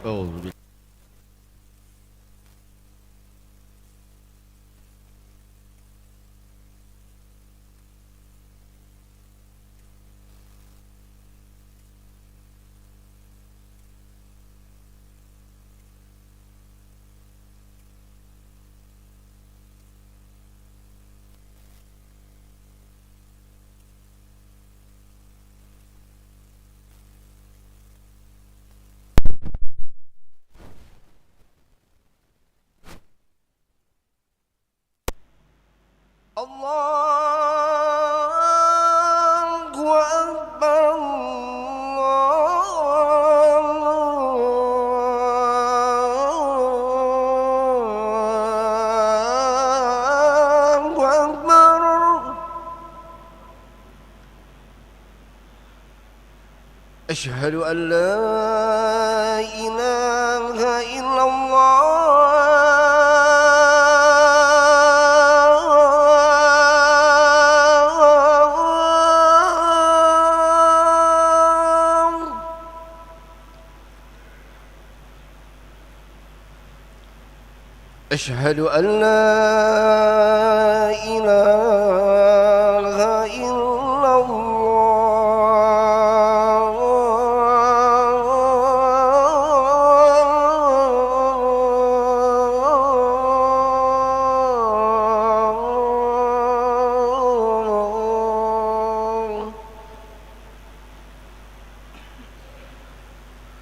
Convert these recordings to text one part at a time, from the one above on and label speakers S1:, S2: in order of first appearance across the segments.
S1: أعوذ بالله.
S2: الله أكبر الله أكبر. أشهد أن لا إله إلا الله. أشهد أن لا إله إلا الله.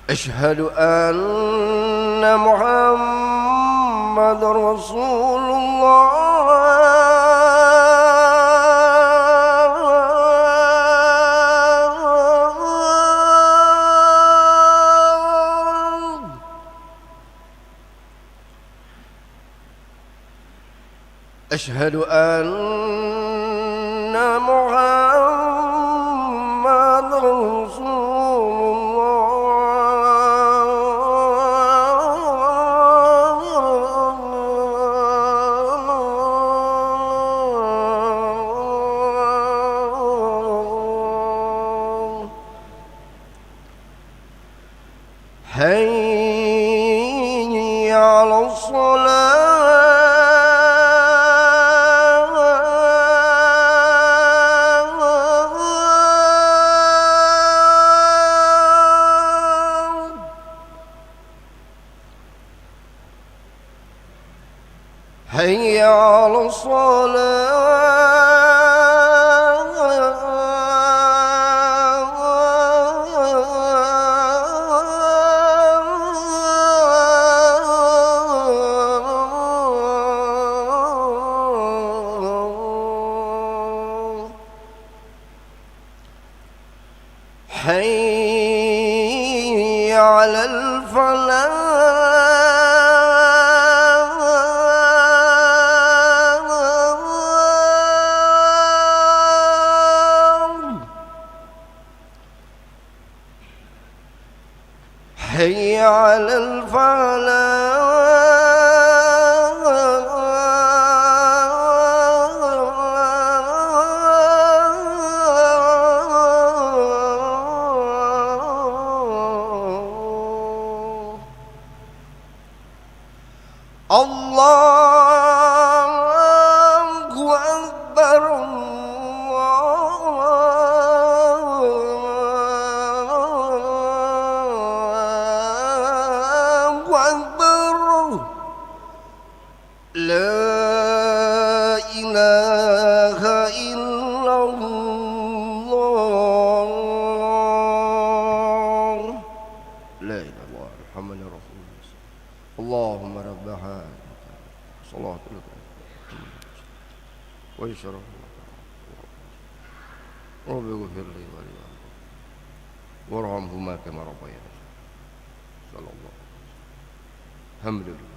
S2: أشهد أن محمد رسول الله. أشهد أن محمد رسول الله. حي على الصلاة. حي على الصلاة. حي على الفلاح. حي على الفلاح. الله أكبر الله أكبر. لا إله إلا الله. لا إله إلا الله محمد رسول الله. اللهم رب هذه صلاة لك ويشرف رب اغفر لي ولوالدي وارحمهما كما ربياني صلى الله عليه وسلم. الحمد لله.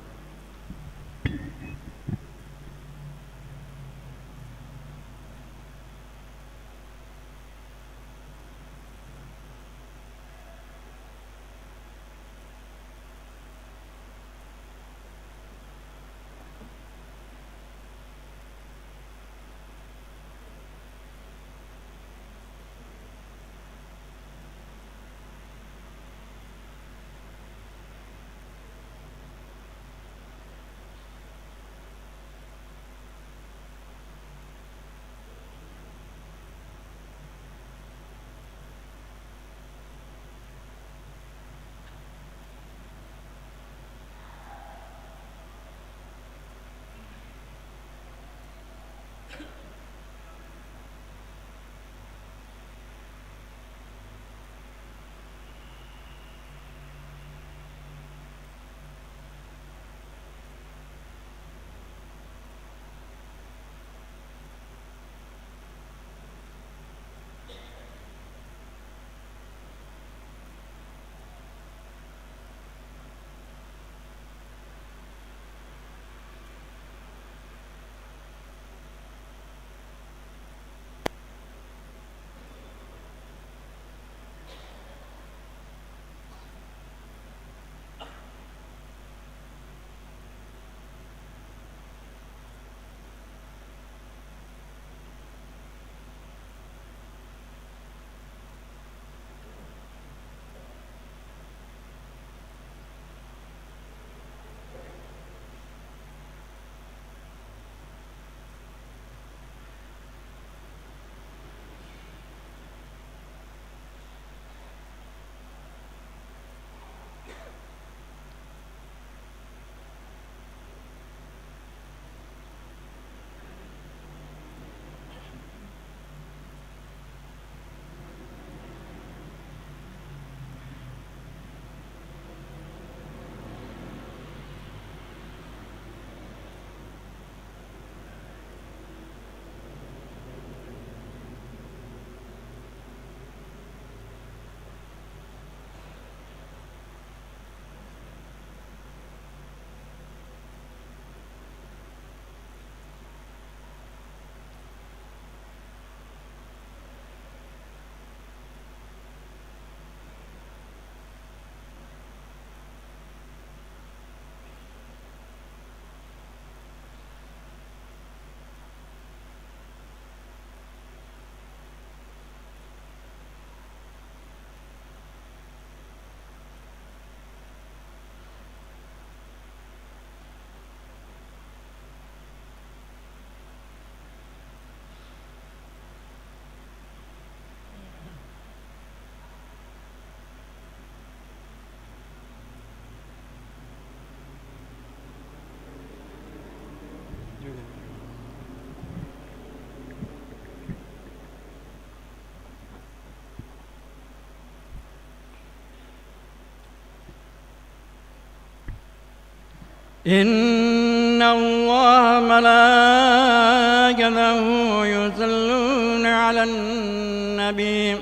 S1: إن الله ملائكته يصلون على النبي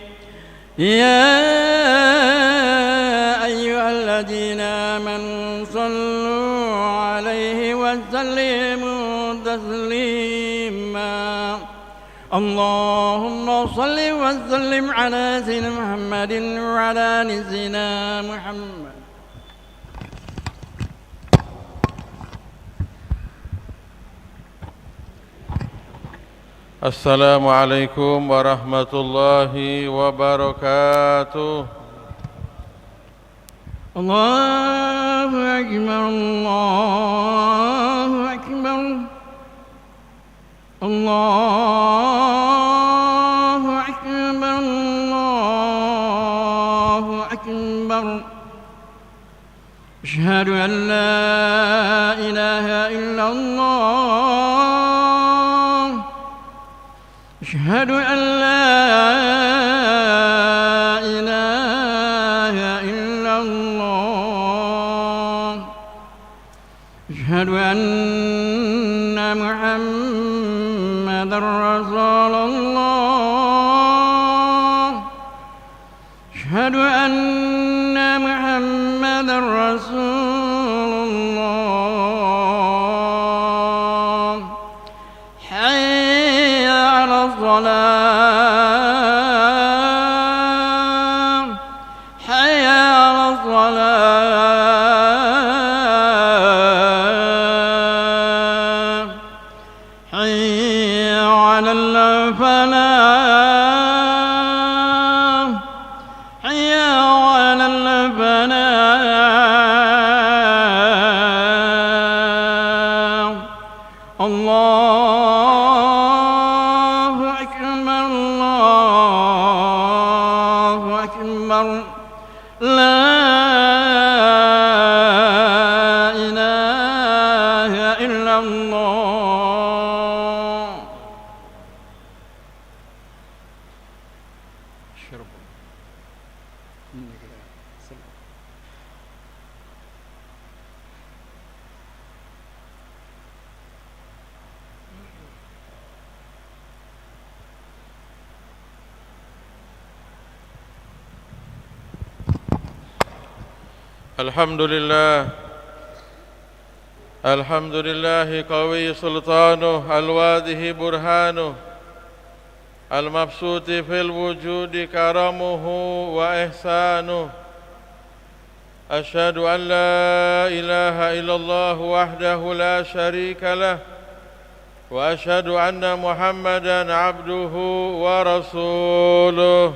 S1: يا أيها الذين آمنوا صلوا عليه وسلموا تسليما اللهم صل وسلم على سيدنا محمد وعلى آل سيدنا محمد.
S3: Assalamualaikum warahmatullahi wabarakatuh.
S1: Allahu Akbar, Allahu Akbar, Allahu Akbar, Allahu Akbar. Asyhadu an la ilaha illallah. أشهد أن لا إله إلا الله. أشهد أن محمدا رسول الله. أشهد أن محمدا رسول الله. حي على الصلاة، حي على الصلاة، حي على الفلاح، حي على الفلاح. الله أكبر، الله أكبر. لا إله إلا الله.
S3: Alhamdulillah, Alhamdulillahi qawi sultanuh, al-wadihi burhanuh, al-mabsuti fil wujudi karamuhu wa ihsanuh. Ashhadu an la ilaha illallah wahdahu la sharika lah, wa ashhadu anna Muhammadan abduhu wa rasuluh.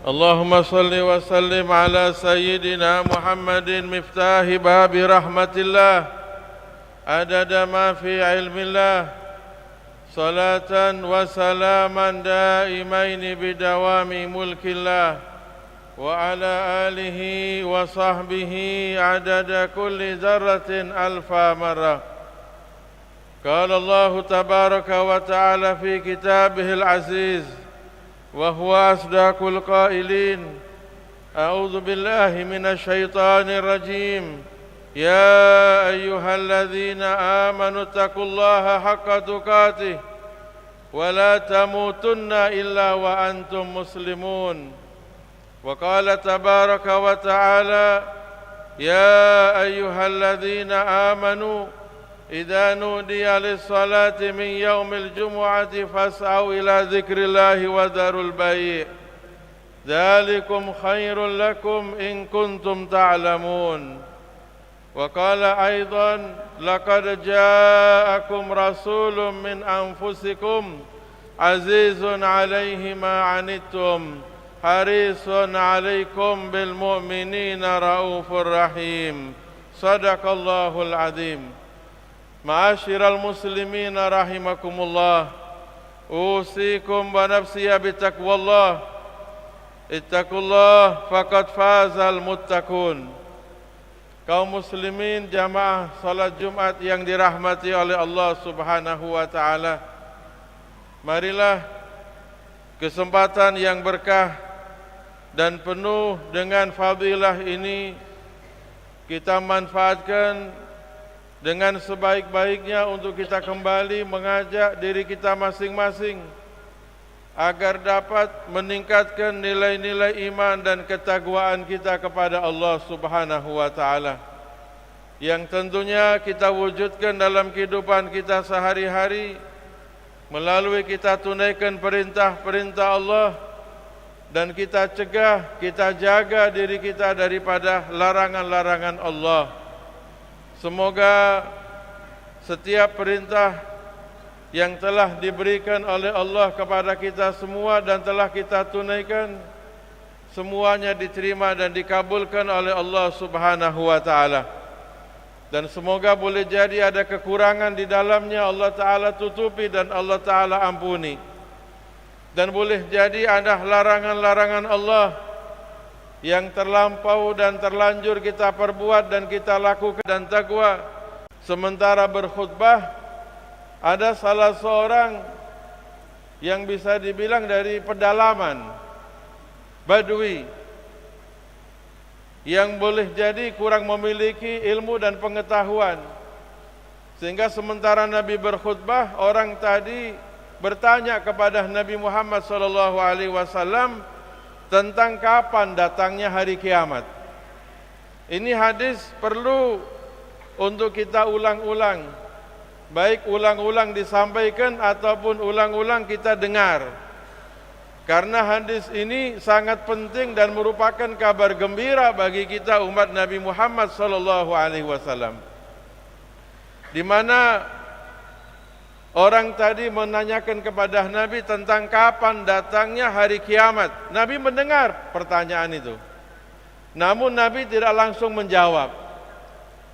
S3: اللهم صل وسلم على سيدنا محمد مفتاح باب رحمة الله عدد ما في علم الله صلاة وسلاما دائمين بدوام ملك الله وعلى آله وصحبه عدد كل ذرة ألف مرة. قال الله تبارك وتعالى في كتابه العزيز وهو أصدق القائلين أعوذ بالله من الشيطان الرجيم يا أيها الذين آمنوا اتقوا الله حق تقاته ولا تموتن إلا وأنتم مسلمون. وقال تبارك وتعالى يا أيها الذين آمنوا إذا نودي للصلاة من يوم الجمعة فاسعوا إلى ذكر الله وذروا البيع ذلكم خير لكم إن كنتم تعلمون. وقال أيضا لقد جاءكم رسول من أنفسكم عزيز عليه ما عنتم حريص عليكم بالمؤمنين رؤوف رحيم. صدق الله العظيم. Ma'asyiral muslimin rahimakumullah, usikum wa nafsiya bitaqwallah. Ittaqullah faqad fazal muttaqun. Kaum muslimin jamaah salat Jumat yang dirahmati oleh Allah Subhanahu wa taala. Marilah kesempatan yang berkah dan penuh dengan fadilah ini kita manfaatkan dengan sebaik-baiknya untuk kita kembali mengajak diri kita masing-masing agar dapat meningkatkan nilai-nilai iman dan ketakwaan kita kepada Allah Subhanahu wa taala, yang tentunya kita wujudkan dalam kehidupan kita sehari-hari melalui kita tunaikan perintah-perintah Allah dan kita cegah, kita jaga diri kita daripada larangan-larangan Allah. Semoga setiap perintah yang telah diberikan oleh Allah kepada kita semua dan telah kita tunaikan, semuanya diterima dan dikabulkan oleh Allah Subhanahu wa taala. Dan semoga boleh jadi ada kekurangan di dalamnya, Allah taala tutupi dan Allah taala ampuni. Dan boleh jadi ada larangan-larangan Allah yang terlampau dan terlanjur kita perbuat dan kita lakukan dan takwa. Sementara berkhutbah, ada salah seorang yang bisa dibilang dari pedalaman Badui yang boleh jadi kurang memiliki ilmu dan pengetahuan, sehingga sementara Nabi berkhutbah, orang tadi bertanya kepada Nabi Muhammad SAW tentang kapan datangnya hari kiamat. Ini hadis perlu untuk kita ulang-ulang, baik ulang-ulang disampaikan ataupun ulang-ulang kita dengar. Karena hadis ini sangat penting dan merupakan kabar gembira bagi kita umat Nabi Muhammad SAW. Di mana orang tadi menanyakan kepada Nabi tentang kapan datangnya hari kiamat. Nabi mendengar pertanyaan itu, namun Nabi tidak langsung menjawab.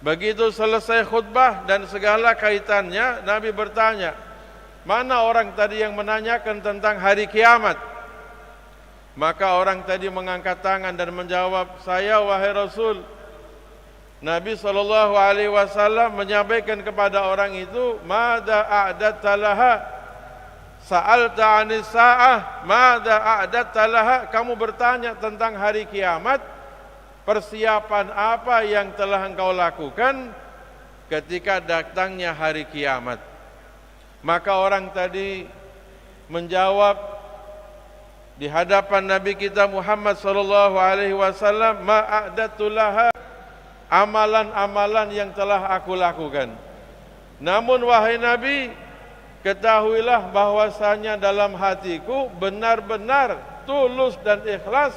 S3: Begitu selesai khutbah dan segala kaitannya, Nabi bertanya, mana orang tadi yang menanyakan tentang hari kiamat? Maka orang tadi mengangkat tangan dan menjawab, saya wahai Rasul. Nabi SAW menyampaikan kepada orang itu, Mada a'datta laha? Sa'alta 'anis sa'ah, mada a'datta laha? Kamu bertanya tentang hari kiamat, persiapan apa yang telah engkau lakukan ketika datangnya hari kiamat? Maka orang tadi menjawab di hadapan Nabi kita Muhammad SAW, ma'adatu laha, amalan-amalan yang telah aku lakukan. Namun wahai Nabi, ketahuilah bahwasanya dalam hatiku benar-benar tulus dan ikhlas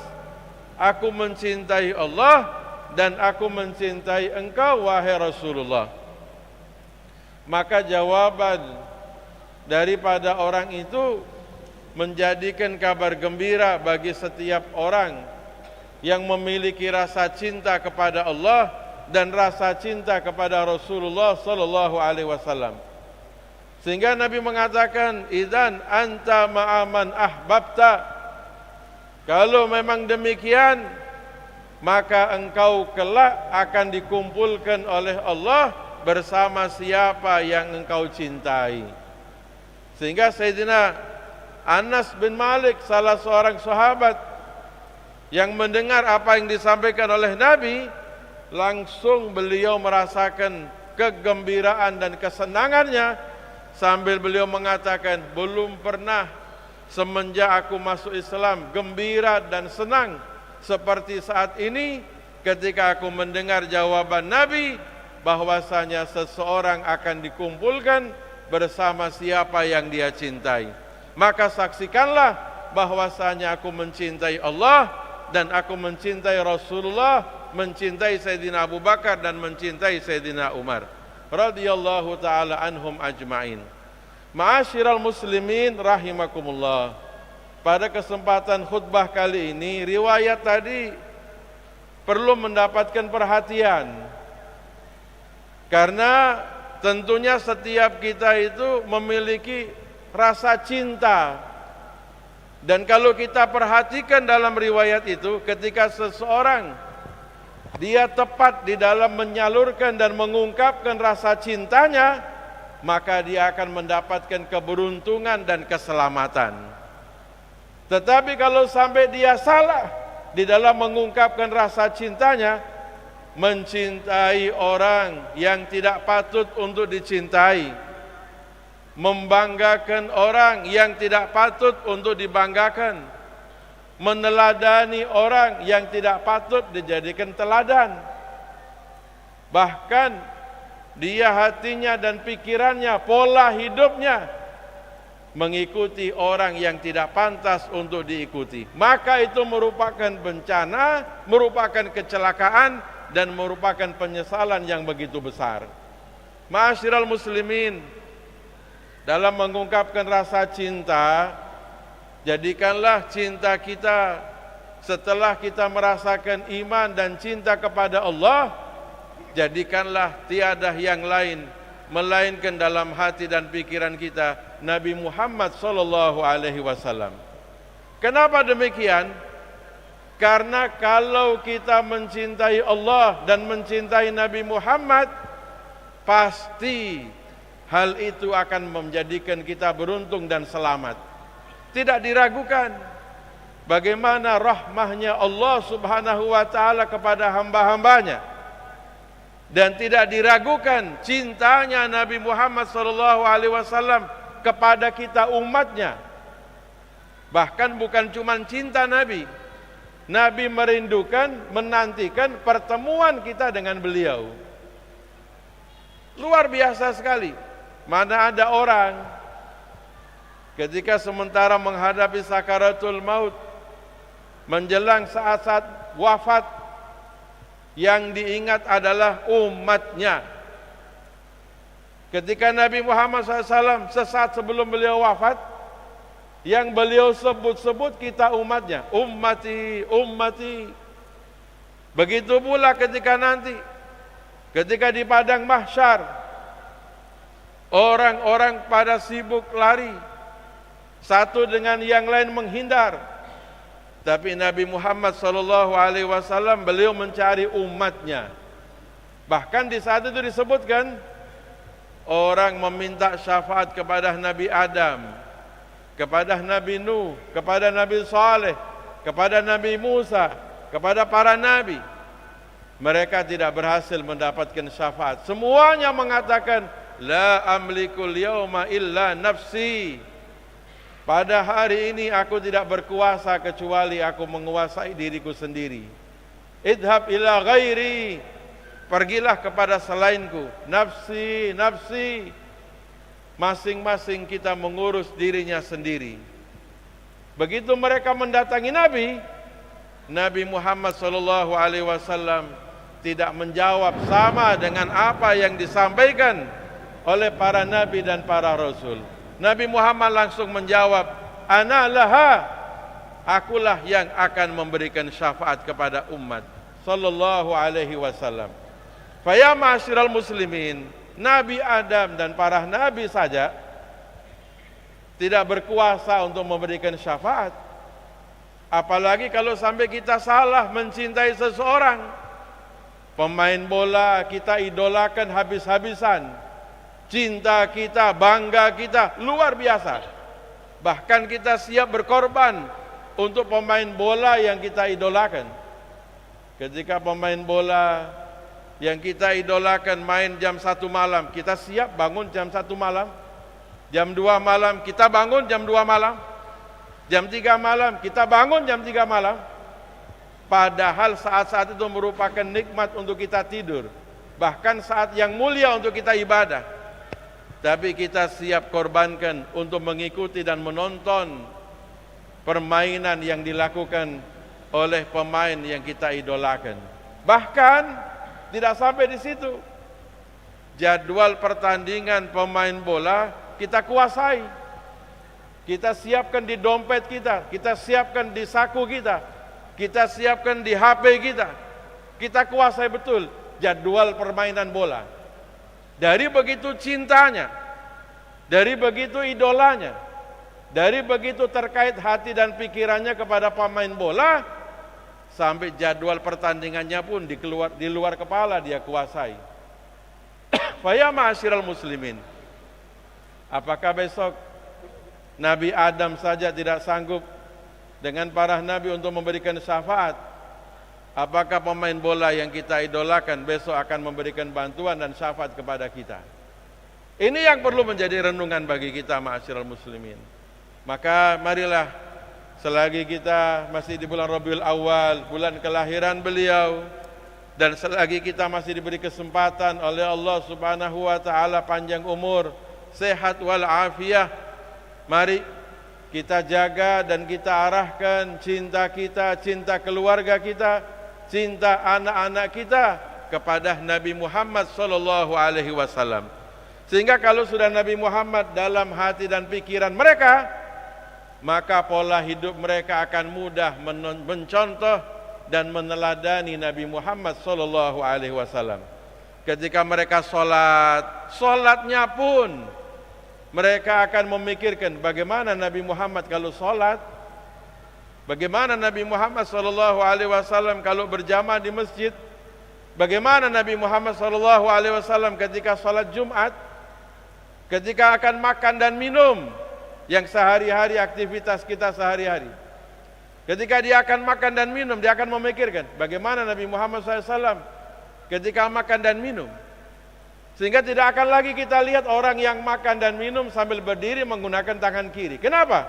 S3: aku mencintai Allah dan aku mencintai engkau wahai Rasulullah. Maka jawaban daripada orang itu menjadikan kabar gembira bagi setiap orang yang memiliki rasa cinta kepada Allah dan rasa cinta kepada Rasulullah sallallahu alaihi wasallam. Sehingga Nabi mengatakan, "Idzan anta ma'aman ahbabta." Kalau memang demikian, maka engkau kelak akan dikumpulkan oleh Allah bersama siapa yang engkau cintai. Sehingga Sayyidina Anas bin Malik, salah seorang sahabat yang mendengar apa yang disampaikan oleh Nabi, langsung beliau merasakan kegembiraan dan kesenangannya sambil beliau mengatakan, belum pernah semenjak aku masuk Islam gembira dan senang seperti saat ini ketika aku mendengar jawaban Nabi bahwasanya seseorang akan dikumpulkan bersama siapa yang dia cintai. Maka saksikanlah bahwasanya aku mencintai Allah dan aku mencintai Rasulullah, mencintai Sayyidina Abu Bakar dan mencintai Sayyidina Umar radhiyallahu taala anhum ajmain. Ma'asyiral muslimin rahimakumullah. Pada kesempatan khutbah kali ini, riwayat tadi perlu mendapatkan perhatian. Karena tentunya setiap kita itu memiliki rasa cinta. Dan kalau kita perhatikan dalam riwayat itu, ketika seseorang dia tepat di dalam menyalurkan dan mengungkapkan rasa cintanya, maka dia akan mendapatkan keberuntungan dan keselamatan. Tetapi kalau sampai dia salah di dalam mengungkapkan rasa cintanya, mencintai orang yang tidak patut untuk dicintai, membanggakan orang yang tidak patut untuk dibanggakan, meneladani orang yang tidak patut dijadikan teladan. Bahkan dia hatinya dan pikirannya, pola hidupnya mengikuti orang yang tidak pantas untuk diikuti. Maka itu merupakan bencana, merupakan kecelakaan, dan merupakan penyesalan yang begitu besar. Ma'asyiral muslimin, dalam mengungkapkan rasa cinta, jadikanlah cinta kita setelah kita merasakan iman dan cinta kepada Allah, jadikanlah tiada yang lain melainkan dalam hati dan pikiran kita Nabi Muhammad sallallahu alaihi wasallam. Kenapa demikian? Karena kalau kita mencintai Allah dan mencintai Nabi Muhammad, pasti hal itu akan menjadikan kita beruntung dan selamat. Tidak diragukan bagaimana rahmahnya Allah subhanahu wa ta'ala kepada hamba-hambanya. Dan tidak diragukan cintanya Nabi Muhammad SAW kepada kita umatnya. Bahkan bukan cuma cinta Nabi, Nabi merindukan, menantikan pertemuan kita dengan beliau. Luar biasa sekali. Mana ada orang ketika sementara menghadapi sakaratul maut, menjelang saat-saat wafat, yang diingat adalah umatnya. Ketika Nabi Muhammad SAW sesaat sebelum beliau wafat, yang beliau sebut-sebut kita umatnya, ummati, ummati. Begitu pula ketika nanti, ketika di padang mahsyar, orang-orang pada sibuk lari, satu dengan yang lain menghindar. Tapi Nabi Muhammad SAW beliau mencari umatnya. Bahkan di saat itu disebutkan, orang meminta syafaat kepada Nabi Adam, kepada Nabi Nuh, kepada Nabi Saleh, kepada Nabi Musa, kepada para nabi. Mereka tidak berhasil mendapatkan syafaat. Semuanya mengatakan, la amlikul yauma illa nafsi. Pada hari ini aku tidak berkuasa kecuali aku menguasai diriku sendiri. Idhab ila ghairi, pergilah kepada selainku. Nafsi, nafsi. Masing-masing kita mengurus dirinya sendiri. Begitu mereka mendatangi Nabi, Nabi Muhammad SAW tidak menjawab sama dengan apa yang disampaikan oleh para nabi dan para rasul. Nabi Muhammad langsung menjawab, ana laha, akulah yang akan memberikan syafaat kepada umat sallallahu alaihi wasallam. Fa ya ma'asyiral muslimin, Nabi Adam dan para nabi saja tidak berkuasa untuk memberikan syafaat. Apalagi kalau sampai kita salah mencintai seseorang. Pemain bola kita idolakan habis-habisan. Cinta kita, bangga kita luar biasa. Bahkan kita siap berkorban untuk pemain bola yang kita idolakan. Ketika pemain bola yang kita idolakan main jam 1 malam, kita siap bangun jam 1 malam. Jam 2 malam kita bangun jam 2 malam. Jam 3 malam kita bangun jam 3 malam. Padahal saat-saat itu merupakan nikmat untuk kita tidur. Bahkan saat yang mulia untuk kita ibadah. Tapi kita siap korbankan untuk mengikuti dan menonton permainan yang dilakukan oleh pemain yang kita idolakan. Bahkan tidak sampai di situ. Jadwal pertandingan pemain bola kita kuasai. Kita siapkan di dompet kita siapkan di saku kita siapkan di HP kita. Kita kuasai betul jadwal permainan bola. Dari begitu cintanya, dari begitu idolanya, dari begitu terkait hati dan pikirannya kepada pemain bola, sampai jadwal pertandingannya pun di luar kepala dia kuasai. Fa ya ma'asyiral muslimin, apakah besok Nabi Adam saja tidak sanggup dengan para nabi untuk memberikan syafaat? Apakah pemain bola yang kita idolakan besok akan memberikan bantuan dan syafaat kepada kita? Ini yang perlu menjadi renungan bagi kita, ma'asyiral muslimin. Maka marilah selagi kita masih di bulan Rabiul Awal, bulan kelahiran beliau, dan selagi kita masih diberi kesempatan oleh Allah Subhanahu wa taala panjang umur, sehat wal afiyah, mari kita jaga dan kita arahkan cinta kita, cinta keluarga kita, cinta anak-anak kita kepada Nabi Muhammad sallallahu alaihi wasallam. Sehingga kalau sudah Nabi Muhammad dalam hati dan pikiran mereka, maka pola hidup mereka akan mudah mencontoh dan meneladani Nabi Muhammad sallallahu alaihi wasallam. Ketika mereka salatnya pun mereka akan memikirkan bagaimana Nabi Muhammad kalau salat, bagaimana Nabi Muhammad sallallahu alaihi wasallam kalau berjamaah di masjid, bagaimana Nabi Muhammad sallallahu alaihi wasallam ketika salat Jumat, ketika akan makan dan minum yang sehari-hari aktivitas kita sehari-hari. Ketika dia akan makan dan minum, dia akan memikirkan bagaimana Nabi Muhammad SAW ketika makan dan minum. Sehingga tidak akan lagi kita lihat orang yang makan dan minum sambil berdiri menggunakan tangan kiri. Kenapa?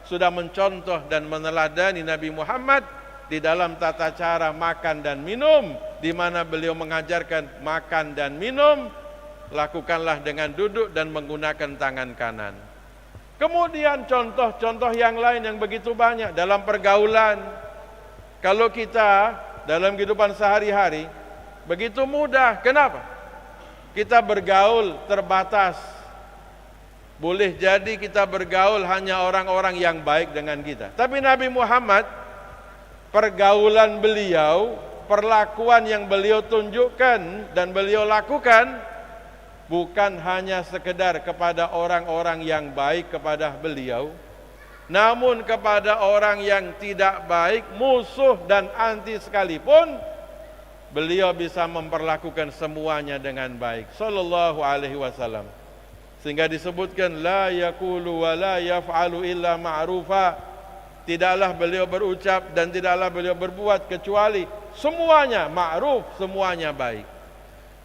S3: Sudah mencontoh dan meneladani Nabi Muhammad di dalam tata cara makan dan minum, di mana beliau mengajarkan makan dan minum, lakukanlah dengan duduk dan menggunakan tangan kanan. Kemudian contoh-contoh yang lain yang begitu banyak dalam pergaulan. Kalau kita dalam kehidupan sehari-hari begitu mudah. Kenapa? Kita bergaul terbatas. Boleh jadi kita bergaul hanya orang-orang yang baik dengan kita. Tapi Nabi Muhammad, pergaulan beliau, perlakuan yang beliau tunjukkan dan beliau lakukan bukan hanya sekedar kepada orang-orang yang baik kepada beliau, namun kepada orang yang tidak baik, musuh dan anti sekalipun, beliau bisa memperlakukan semuanya dengan baik sallallahu alaihi wasallam. Sehingga disebutkan la yaqulu wa la yaf'alu illa ma'rufa. Tidaklah beliau berucap dan tidaklah beliau berbuat kecuali semuanya ma'ruf, semuanya baik.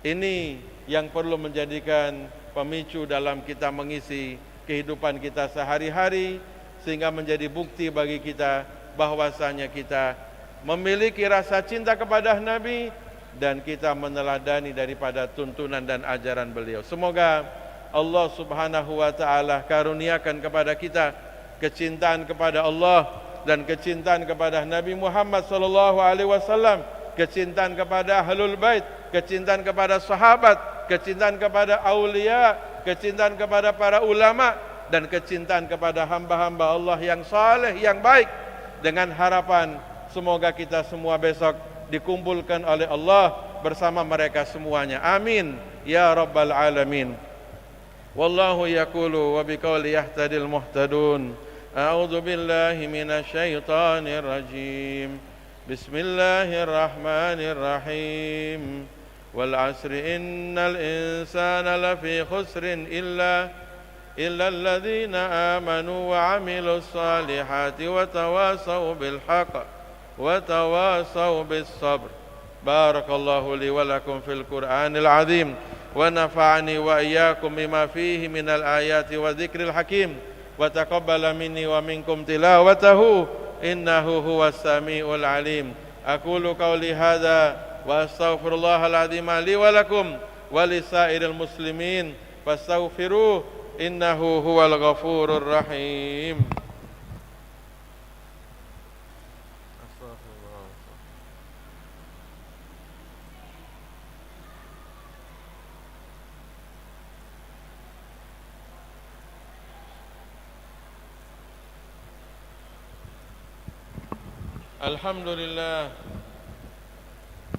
S3: Ini yang perlu menjadikan pemicu dalam kita mengisi kehidupan kita sehari-hari, sehingga menjadi bukti bagi kita bahwasanya kita memiliki rasa cinta kepada Nabi dan kita meneladani daripada tuntunan dan ajaran beliau. Semoga Allah Subhanahu wa taala karuniakan kepada kita kecintaan kepada Allah dan kecintaan kepada Nabi Muhammad sallallahu alaihi wasallam, kecintaan kepada ahlul bait, kecintaan kepada sahabat, kecintaan kepada aulia, kecintaan kepada para ulama, dan kecintaan kepada hamba-hamba Allah yang saleh, yang baik, dengan harapan semoga kita semua besok dikumpulkan oleh Allah bersama mereka semuanya. Amin ya rabbal alamin. Wallahu yaqulu wa biqauli yahtadil muhtadun. A'udzu billahi minasyaitonir rajim. Bismillahirrahmanirrahim. Wal 'asri innal insana lafi khusrin illa alladhina amanu wa 'amilus salihati wa tawasaw bil haqq wa tawasaw bis sabr. Barakallahu li wa lakum fil Qur'anil 'azim wa nafa'ani wa iyyakum bima fihi minal ayati wa dzikril hakim wa taqabbala minni wa minkum tilawatahu innahu huwas samiul 'alim. Aqulu qawli hadza wa astaghfirullahal azim li wa lakum wa lisairil muslimin fastaghfiruh innahu huwal ghafurur rahim.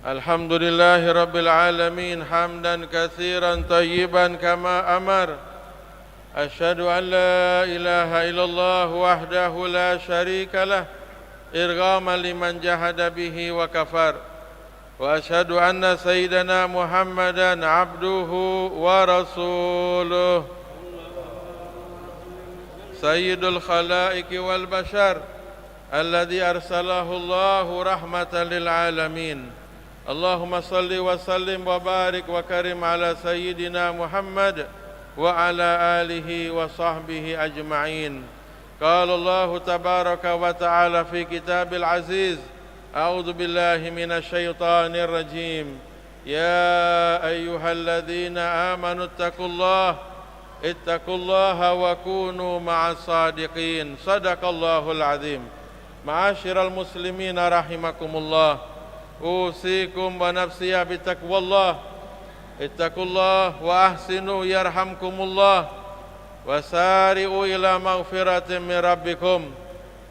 S3: Alhamdulillahi rabbil alamin hamdan katsiran tayyiban kama amar. Asyhadu an la ilaha illallah wahdahu la syarika lah irghaman liman jahada bihi wa kafar. Wa asyhadu anna sayyidana Muhammadan abduhu wa rasuluh sayyidul khalaiqi wal bashar الذي أرسله الله رحمة للعالمين. اللهم صل وسلم وبارك وكرم على سيدنا محمد وعلى آله وصحبه أجمعين. قال الله تبارك وتعالى في كتاب العزيز: أعوذ بالله من الشيطان الرجيم. يا أيها الذين آمنوا اتقوا الله وكونوا مع الصادقين. صدق الله العظيم. معاشر المسلمين رحمكم الله، أوصيكم ونفسي بتقوى الله. اتقوا الله وأحسنوا يرحمكم الله، وسارعوا إلى مغفرة من ربكم،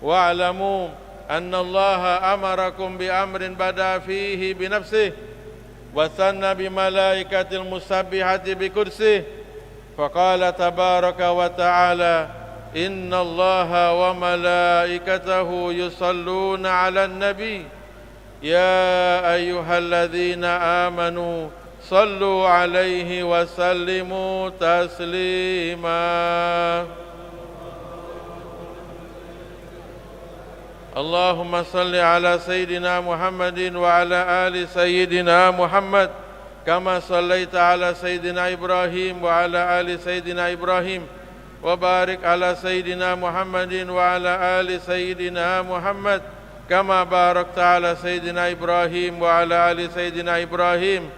S3: واعلموا أن الله أمركم بأمر بدأ فيه بنفسه وثنى بملائكة المسبحة بكرسه، فقال تبارك وتعالى: إن الله وملائكته يصلون على النبي يا أيها الذين آمنوا صلوا عليه وسلموا تسليما. اللهم صل على سيدنا محمد وعلى آل سيدنا محمد كما صليت على سيدنا إبراهيم وعلى آل سيدنا إبراهيم، وبارك على سيدنا محمد وعلى آل سيدنا محمد كما باركت على سيدنا إبراهيم وعلى آل سيدنا إبراهيم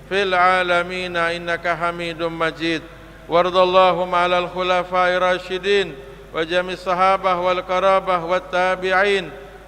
S3: في العالمين إنك حميد مجيد. وارض اللهم على الخلفاء الراشدين وجميع الصحابة والقرابة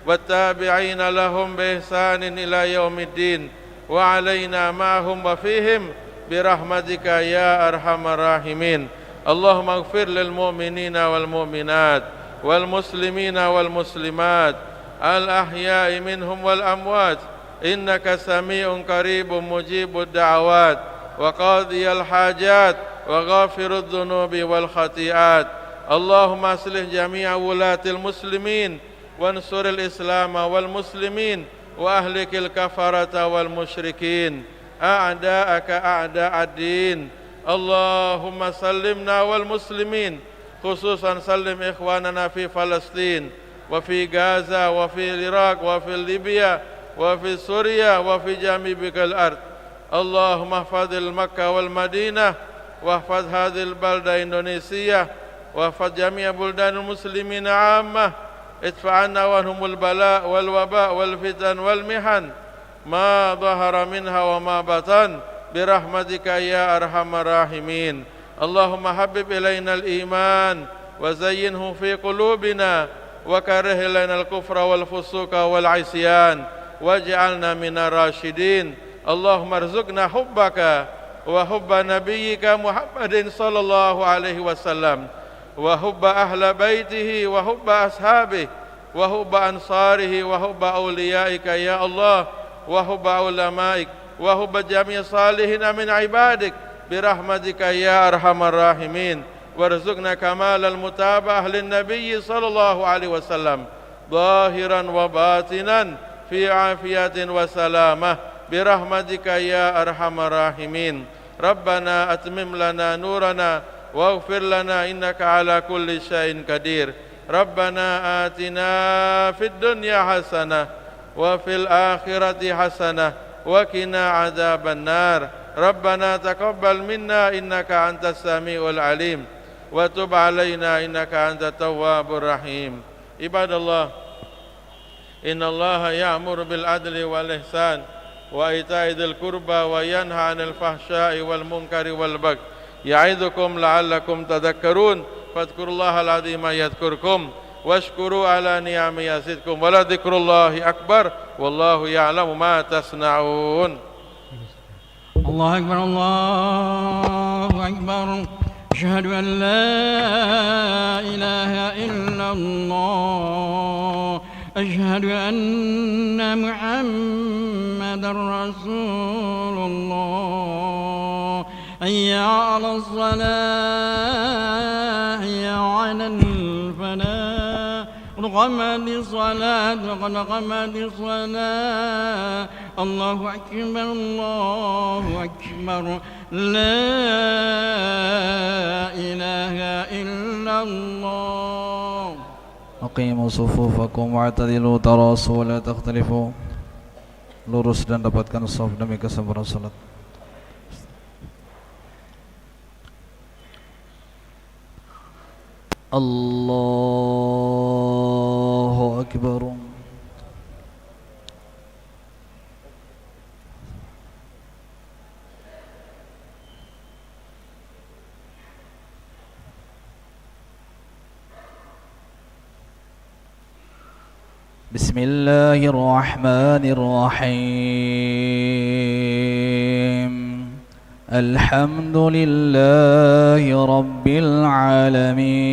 S3: والتابعين لهم بإحسان إلى يوم الدين، وعلينا معهم وفيهم برحمتك يا أرحم الراحمين. اللهم اغفر للمؤمنين والمؤمنات والمسلمين والمسلمات الأحياء منهم والأموات، إنك سميع قريب مجيب الدعوات وقاضي الحاجات وغافر الذنوب والخطيئات. اللهم أصلح جميع ولاة المسلمين وانصر الإسلام والمسلمين وأهلك الكفرة والمشركين أعداءك أعداء الدين. اللهم سلمنا والمسلمين، خصوصا سلم إخواننا في فلسطين وفي غزة وفي العراق وفي ليبيا وفي سوريا وفي جميع بقاع الأرض. اللهم احفظ مكة والمدينة، واحفظ هذه البلدة إندونيسيا، واحفظ جميع بلدان المسلمين عامة. ادفع عنا وعنهم البلاء والوباء والفتن والمحن ما ظهر منها وما بطن برحمتك يا أرحم الراحمين. اللهم حبب إلينا الإيمان وزينه في قلوبنا، وكره إلينا الكفر والفسوق والعصيان، واجعلنا من الراشدين. اللهم ارزقنا حبك وحب نبيك محمد صلى الله عليه وسلم، وحب أهل بيته وحب أصحابه وحب أنصاره وحب أوليائك يا الله، وحب علمائك وحب جميع الصالحين من عبادك برحمتك يا أرحم الراحمين. وارزقنا كمال المتابعة للنبي صلى الله عليه وسلم ظاهرا وباطنا في عافية وسلامة برحمتك يا أرحم الراحمين. ربنا أتمم لنا نورنا واغفر لنا إنك على كل شيء قدير. ربنا آتنا في الدنيا حسنة وفي الآخرة حسنة وقنا عذاب النار. ربنا تقبل منا إنك أنت السميع العليم، وتب علينا إنك أنت التواب الرحيم. عباد الله، إن الله يأمر بالعدل والإحسان وإيتاء ذي القربى وينهى عن الفحشاء والمنكر والبغي يعظكم لعلكم تذكرون. فاذكروا الله العظيم يذكركم واشكروا على نعمه يزدكم ولذكر الله أكبر والله يعلم ما تصنعون.
S1: الله أكبر الله أكبر. أشهد أن لا إله إلا الله. أشهد أن محمدا رسول الله. حي على الصلاة حي على الفلاح. قد قامت الصلاة قد قامت الصلاة. الله أكبر الله أكبر. لا إله إلا الله.
S4: Aqimu sufufakum wa'tadilu tarasu wa la takhtalifu. Lurus dan dapatkan shaf demi kesempurnaan salat. Allahu Akbar. Bismillahirrahmanirrahim. Alhamdulillahi Rabbil Alamin.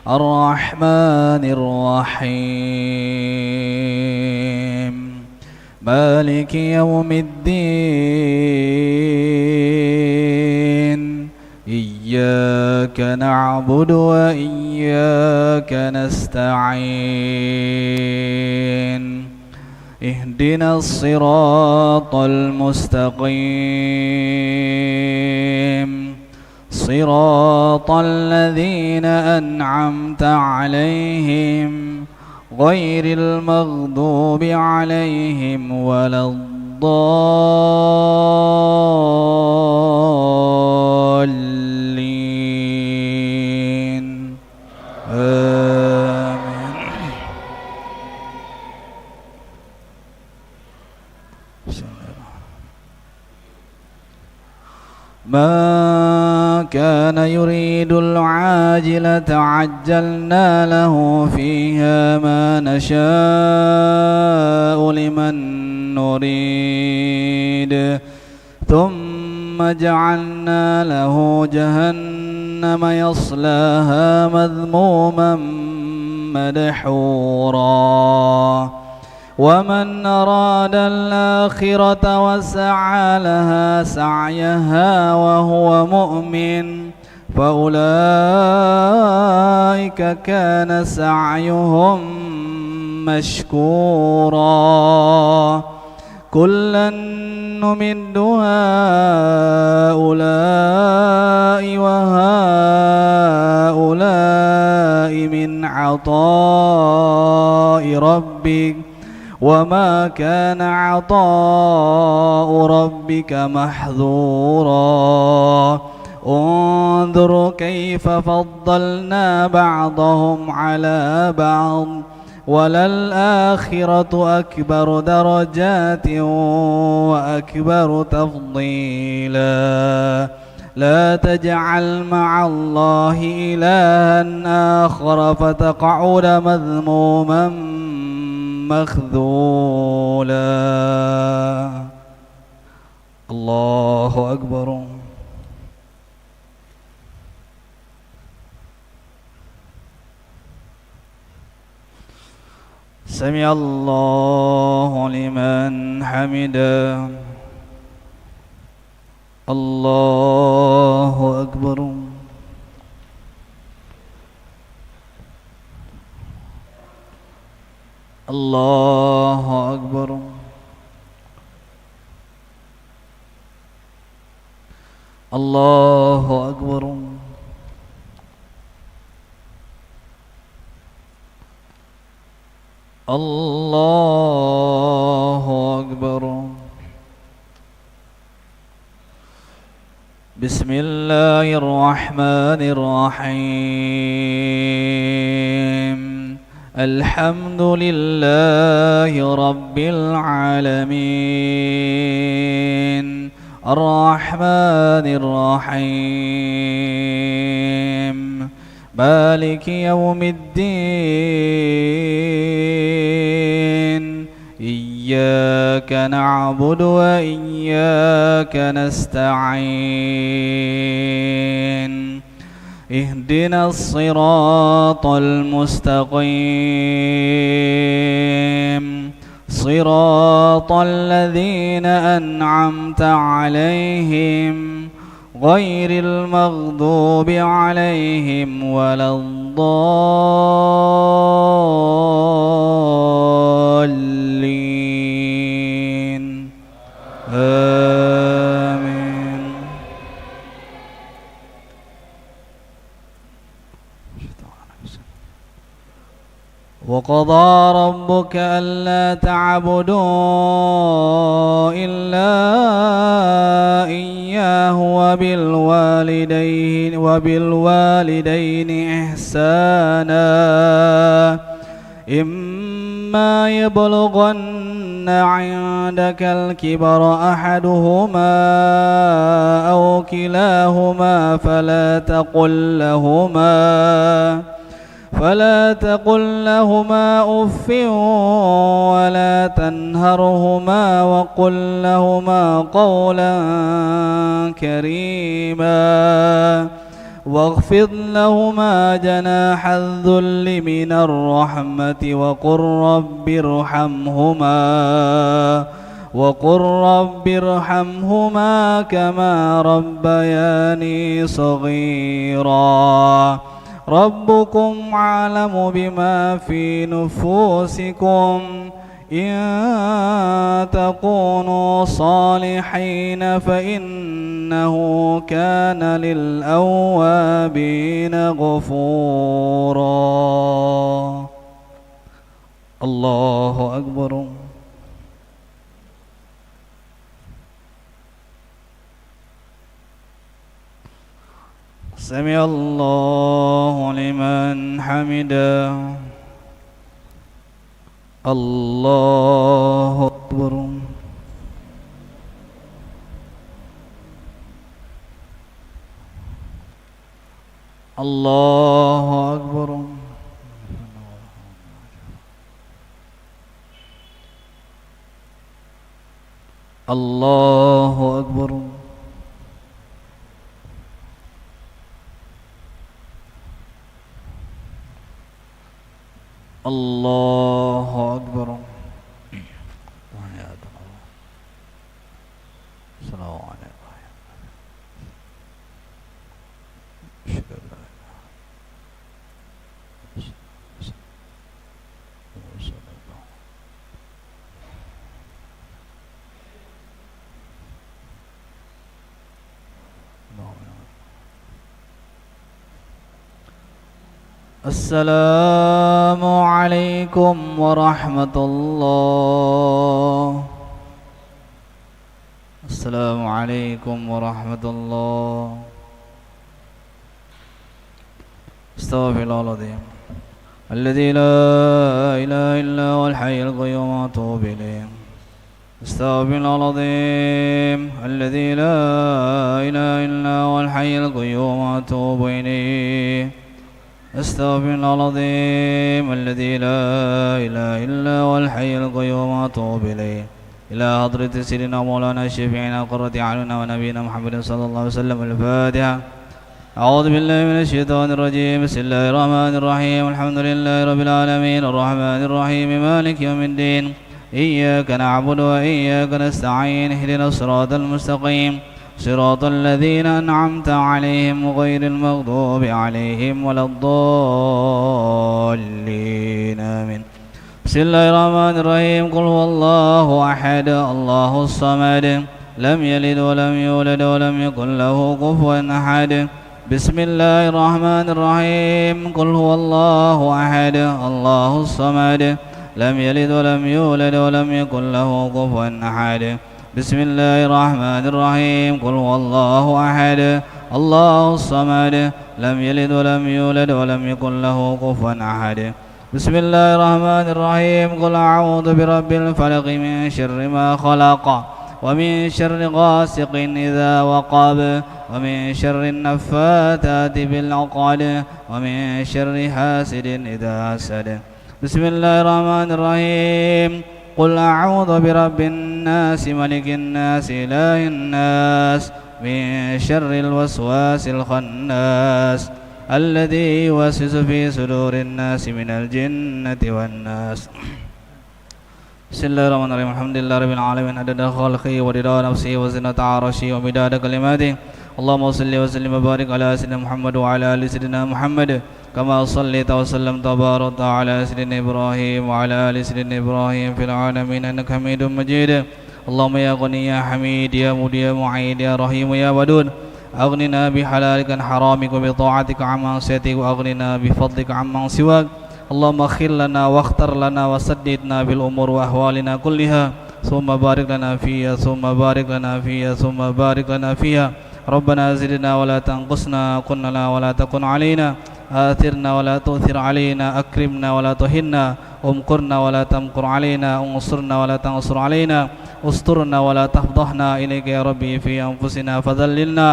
S4: Ar-Rahmanir-Rahim. Maliki Yawmiddin. Iyyaka na'budu wa iyyaka nasta'in. اهدنا الصراط المستقيم صراط الذين أنعمت عليهم غير المغضوب عليهم ولا الضالين ما كان يريد العاجلة عجلنا له فيها ما نشاء لمن نريد ثم جعلنا له جهنم يصلاها مذموما مدحورا ومن أراد الآخرة وسعى لها سعيها وهو مؤمن فأولئك كان سعيهم مشكورا كلا نمد هؤلاء وهؤلاء من عطاء ربك وما كان عطاء ربك محظورا انظر كيف فضلنا بعضهم على بعض وللآخرة أكبر درجات وأكبر تفضيلا لا تجعل مع الله إلها آخر فتقعد مذموما مخذولا الله أكبر سمع الله لمن حمده الله أكبر الله أكبر الله أكبر الله أكبر بسم الله الرحمن الرحيم الحمد لله رب العالمين الرحمن الرحيم مالك يوم الدين إياك نعبد وإياك نستعين اهدنا الصراط المستقيم صراط الذين أنعمت عليهم غير المغضوب عليهم ولا الضالين آمين وقضى ربك ألا تعبدوا إلا إياه وبالوالدين إحسانا إما يبلغن عندك الكبر أحدهما أو كلاهما فلا تقل لهما أف ولا تنهرهما وقل لهما قولا كريما واخفض لهما جناح الذل من الرحمة وقل رب ارحمهما كما ربياني صغيرا ربكم أعلم بما في نفوسكم إن تكونوا صالحين فإنه كان للأوابين غفورا. الله أكبر. سمع الله لمن حمده. الله أكبر. الله أكبر. الله أكبر. الله أكبر. السلام عليكم. السلام عليكم ورحمة الله. السلام عليكم ورحمة الله. استغفر الله العظيم الذي لا إله إلا هو الحي القيوم وأتوب إليه. استغفر الله العظيم الذي لا إله إلا هو الحي القيوم وأتوب إليه. استغفر الله العظيم الذي لا إله إلا هو الحي القيوم وأتوب إليه. إلى حضرة سيدنا مولانا شفيعنا قرة أعيننا ونبينا محمد صلى الله عليه وسلم. الفاتحة. أعوذ بالله من الشيطان الرجيم. بسم الله الرحمن الرحيم. الحمد لله رب العالمين الرحمن الرحيم مالك يوم الدين. إياك نعبد وإياك نستعين. اهدنا الصراط المستقيم صراط الذين أنعمت عليهم غير المغضوب عليهم ولا الضالين آمين. بسم الله الرحمن الرحيم. قل هو الله أحد الله الصمد لم يلد ولم يولد ولم يكن له كفوا أحد. بسم الله الرحمن الرحيم. قل هو الله أحد الله الصمد لم يلد ولم يولد ولم يكن له كفوا أحد. بسم الله الرحمن الرحيم. قل هو الله أحد الله الصمد لم يلد ولم يولد ولم يكن له كفوا أحد. بسم الله الرحمن الرحيم. قل أعوذ برب الفلق من شر ما خلق ومن شر غاسق إذا وقب ومن شر النفاثات بالعقد ومن شر حاسد إذا حسد. بسم الله الرحمن الرحيم. قل أعوذ برب الناس ملك الناس إله الناس من شر الوسواس الخناس الذي يوسوس في صدور الناس من الجنة والناس. بسم الله الرحمن الرحيم. الحمد لله رب العالمين عدد خلقه ورضا نفسه وزنة عرشه ومداد كلماته. اللهم صل وسلم وبارك على سيدنا محمد وعلى آل سيدنا محمد كما صليت وسلمت وباركت على سيدنا إبراهيم وعلى آل سيدنا إبراهيم في العالمين إنك حميد مجيد. اللهم يا غني يا حميد يا مجيد يا معيد يا رحيم يا ودود أغننا بحلالك عن حرامك وبطاعتك عن معصيتك وأغننا بفضلك عمن سواك. اللهم اغفر لنا واختر لنا وسددنا بالأمور وأحوالنا كلها ثم بارك لنا فيها ثم بارك لنا فيها ثم بارك لنا فيها ربنا زدنا ولا تنقصنا كن لنا ولا تكن علينا آثرنا ولا تؤثر علينا أكرمنا ولا تهنا امكرنا ولا تمكر علينا انصرنا ولا تنصر علينا استرنا ولا تفضحنا إليك يا ربي في أنفسنا فذللنا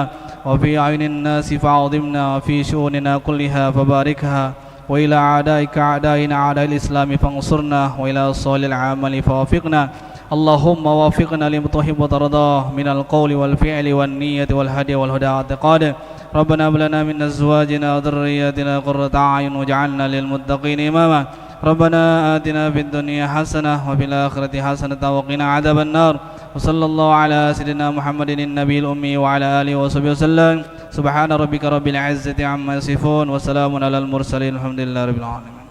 S4: وفي عين الناس فعظمنا وفي شؤوننا كلها فباركها وإلى أعدائك أعدائنا أعداء الإسلام فانصرنا وإلى صالح العمل فوفقنا اللهم وفقنا لما تحب وترضاه من القول والفعل والنية والهدي والهدى واعتقاد ربنا هب لنا من أزواجنا وذرياتنا قرة أعين واجعلنا للمتقين إماما ربنا آتنا في الدنيا حسنة وفي الآخرة حسنة وقنا عذاب النار وصلى الله على سيدنا محمد النبي الأمي وعلى آله وصحبه وسلم سبحان ربك رب العزة عما يصفون وسلام على المرسلين الحمد لله رب العالمين.